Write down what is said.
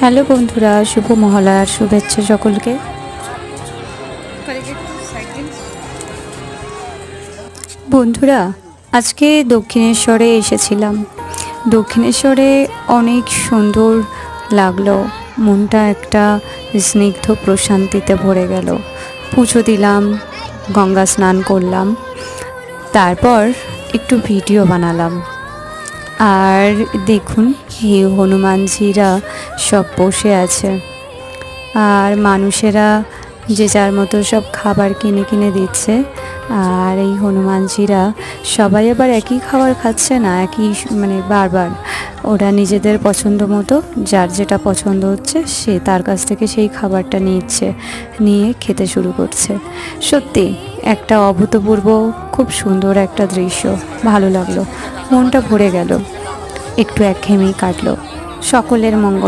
Hello বন্ধুরা, শুভ মহালয়ার শুভেচ্ছা সকলকে। বন্ধুরা, আজকে দক্ষিণেশ্বরে এসেছিলাম। দক্ষিণেশ্বরে অনেক সুন্দর লাগলো, মনটা একটা স্নিগ্ধ প্রশান্তিতে ভরে গেল। পুজো দিলাম, গঙ্গা স্নান করলাম, তারপর একটু ভিডিও বানালাম। আর দেখুন, এই হনুমানজিরা সব বসে আছে, আর মানুষেরা যে যার মতো সব খাবার কিনে কিনে দিচ্ছে। আর এই হনুমানজিরা সবাই আবার একই খাবার খাচ্ছে না, একই বারবার ওরা নিজেদের পছন্দ মতো যার যেটা পছন্দ হচ্ছে সে তার কাছ থেকে সেই খাবারটা নিয়ে খেতে শুরু করছে। সত্যি একটা অভূতপূর্ব খুব সুন্দর একটা দৃশ্য, ভালো লাগলো, মনটা ভরে গেল, একটু একঘেয়েমি কাটলো। সকলের মঙ্গল